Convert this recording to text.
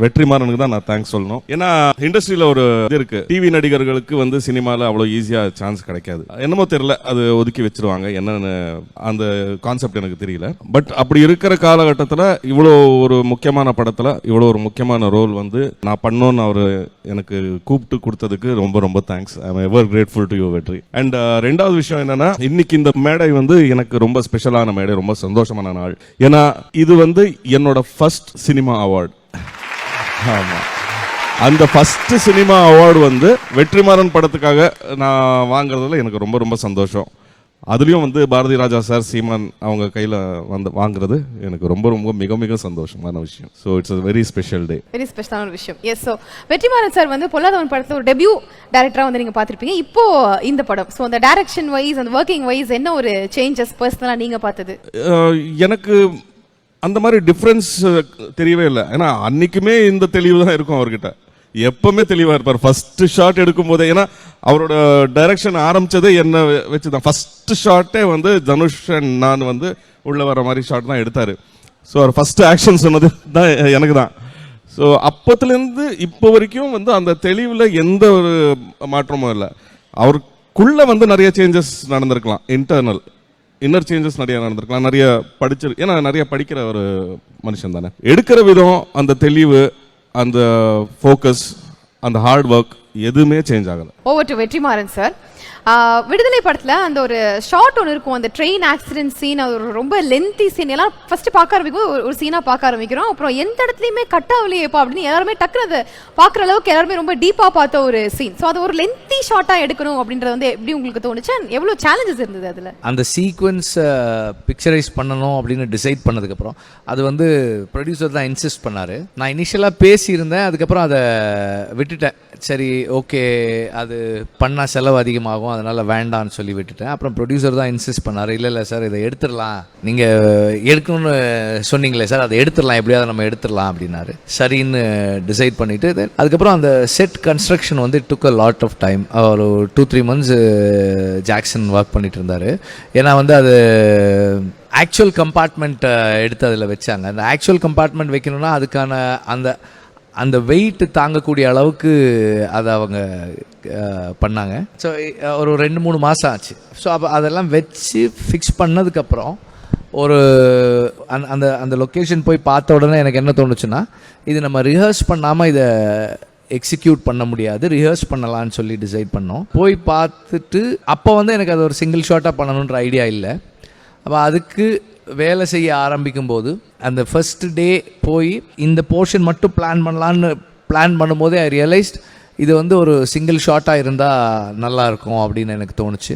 வெற்றிமாறனுக்கு தான் நான் தேங்க்ஸ் சொல்லணும். ஏன்னா இண்டஸ்ட்ரியில ஒரு இது இருக்கு, டிவி நடிகர்களுக்கு வந்து சினிமால அவ்வளவு ஈஸியா சான்ஸ் கிடைக்காது. என்னமோ தெரியல, அது ஒதுக்கி வச்சிருவாங்க, என்னன்னு அந்த கான்செப்ட் எனக்கு தெரியல. பட் அப்படி இருக்கிற காலகட்டத்தில் இவ்வளோ ஒரு முக்கியமான படத்துல இவ்வளோ ஒரு முக்கியமான ரோல் வந்து நான் பண்ணோன்னு அவர் எனக்கு கூப்பிட்டு கொடுத்ததுக்கு ரொம்ப ரொம்ப thanks. I am ever grateful to you வெற்றி. அண்ட் ரெண்டாவது விஷயம் என்னன்னா, இன்னைக்கு இந்த மேடை வந்து எனக்கு ரொம்ப ஸ்பெஷலான மேடை, ரொம்ப சந்தோஷமான நாள். ஏன்னா இது வந்து என்னோட ஃபர்ஸ்ட் சினிமா அவார்டு. ஆமா, அந்த ஃபர்ஸ்ட் சினிமா அவார்டு வந்து வெற்றிமாறன் படத்துக்காக நான் வாங்குறதுல எனக்கு ரொம்ப ரொம்ப சந்தோஷம். அதுலயும் வந்து பாரதி ராஜா சார், சீமான் அவங்க கையில வந்து வாங்குறது எனக்கு ரொம்ப ரொம்ப மிக மிக சந்தோஷமான விஷயம். So it's a very special day, very ஸ்பெஷலான விஷயம். எஸ். ஸோ வெற்றிமாறன் சார் வந்து பொல்லாதவன் படத்தில் ஒரு டெபியூ டைரக்டரா வந்து நீங்க பார்த்திருப்பீங்க. இப்போ இந்த படம், ஸோ அந்த டைரக்ஷன் வைஸ் அந்த ஒர்க்கிங் வைஸ் என்ன ஒரு சேஞ்சஸ் பர்சனலா நீங்க பார்த்தது? எனக்கு அந்த மாதிரி டிஃப்ரென்ஸ் தெரியவே இல்லை. ஏன்னா அன்னைக்குமே இந்த தெளிவு தான் இருக்கும் அவர்கிட்ட, எப்பவுமே தெளிவா இருப்பார். ஃபர்ஸ்ட் ஷாட் எடுக்கும் போதே, ஏன்னா அவரோட டைரக்ஷன் ஆரம்பிச்சதே என்ன வச்சுதான். ஃபர்ஸ்ட் ஷாட்டே வந்து தனுஷ் அண்ட் நான் வந்து உள்ள வர மாதிரி ஷாட் தான் எடுத்தாரு. ஸோ அவர் ஃபர்ஸ்ட் ஆக்ஷன் சொன்னது தான் எனக்கு தான். ஸோ அப்பத்துலேருந்து இப்போ வரைக்கும் வந்து அந்த தெளிவில் எந்த ஒரு மாற்றமும் இல்லை. அவருக்குள்ள வந்து நிறைய சேஞ்சஸ் நடந்திருக்கலாம், இன்னர் சேஞ்சஸ் நிறைய நடந்திருக்கலாம், நிறைய ஏன்னா நிறைய படிக்கிற ஒரு மனுஷன் தானே. எடுக்கிற விதம், அந்த தெளிவு, அந்த ஃபோக்கஸ், அந்த ஹார்ட் ஒர்க் எதுவுமே சேஞ்ச் ஆகலை. Over to Vetrimaaran sir. விடுதலை படத்துல அந்த ஒரு ஷார்ட் ஒன்று இருக்கும், அந்த ட்ரெயின் ஆக்சிடென்ட் சீன், அது ஒரு ரொம்ப லென்த்தி சீன். எல்லாம் ஃபர்ஸ்ட் பார்க்க ஆரம்பிக்கும், ஒரு சீனா பார்க்க ஆரம்பிக்கிறோம். அப்புறம் எந்த இடத்துலையுமே கட் ஆகலையேப்பா அப்படின்னு எல்லாருமே டக்குனு அதை பார்க்குற அளவுக்கு எல்லாருமே ரொம்ப டீப்பாக பார்த்த ஒரு சீன். ஸோ அது ஒரு லென்த்தி ஷார்ட்டாக எடுக்கணும் அப்படின்றது வந்து எப்படி உங்களுக்கு தோணுச்சு? எவ்வளோ சேலஞ்சஸ் இருந்தது அதில்? அந்த சீக்வன்ஸ் பிக்சரைஸ் பண்ணணும் அப்படின்னு டிசைட் பண்ணதுக்கப்புறம் அது வந்து ப்ரொடியூசர் தான் இன்சிஸ்ட் பண்ணார். நான் இனிஷியலாக பேசியிருந்தேன், அதுக்கப்புறம் அதை விட்டுட்டேன். சரி, ஓகே, அது பண்ணால் செலவு அதிகமாகும், அதனால் வேண்டான்னு சொல்லி விட்டுட்டேன். அப்புறம் ப்ரொடியூசர் தான் இன்சிஸ்ட் பண்ணார், இல்லை சார் இதை எடுத்துடலாம், நீங்கள் எடுக்கணும்னு சொன்னீங்களே சார், அதை எடுத்துடலாம், எப்படியாவது நம்ம எடுத்துடலாம் அப்படின்னாரு. சரின்னு டிசைட் பண்ணிவிட்டு அதுக்கப்புறம் அந்த செட் கன்ஸ்ட்ரக்ஷன் வந்து டுக் அ லாட் ஆஃப் டைம். ஒரு 2-3 months ஜாக்சன் ஒர்க் பண்ணிட்டு இருந்தார். ஏன்னா வந்து அது ஆக்சுவல் கம்பார்ட்மெண்ட் எடுத்து அதில் வச்சாங்க. அந்த ஆக்சுவல் கம்பார்ட்மெண்ட் வைக்கணும்னா அதுக்கான அந்த வெயிட் தாங்கக்கூடிய அளவுக்கு அதை அவங்க பண்ணாங்க. ஸோ ஒரு 2-3 மாதம் ஆச்சு. ஸோ அப்போ அதெல்லாம் வச்சு ஃபிக்ஸ் பண்ணதுக்கப்புறம் ஒரு அந்த லொக்கேஷன் போய் பார்த்த உடனே எனக்கு என்ன தோணுச்சுன்னா, இது நம்ம ரிஹர்ஸ் பண்ணாமல் இதை எக்ஸிக்யூட் பண்ண முடியாது, ரிஹர்ஸ் பண்ணலான்னு சொல்லி டிசைட் பண்ணோம். போய் பார்த்துட்டு அப்போ வந்து எனக்கு அது ஒரு சிங்கிள் ஷாட்டாக பண்ணணுன்ற ஐடியா இல்லை. அப்போ அதுக்கு வேலை செய்ய ஆரம்பிக்கும் போது அந்த ஃபர்ஸ்ட் டே போய் இந்த போர்ஷன் மட்டும் பிளான் பண்ணும்போதே ஐ ரியலைஸ்ட் இது வந்து ஒரு சிங்கிள் ஷாட்டாக இருந்தால் நல்லாயிருக்கும் அப்படின்னு எனக்கு தோணுச்சு.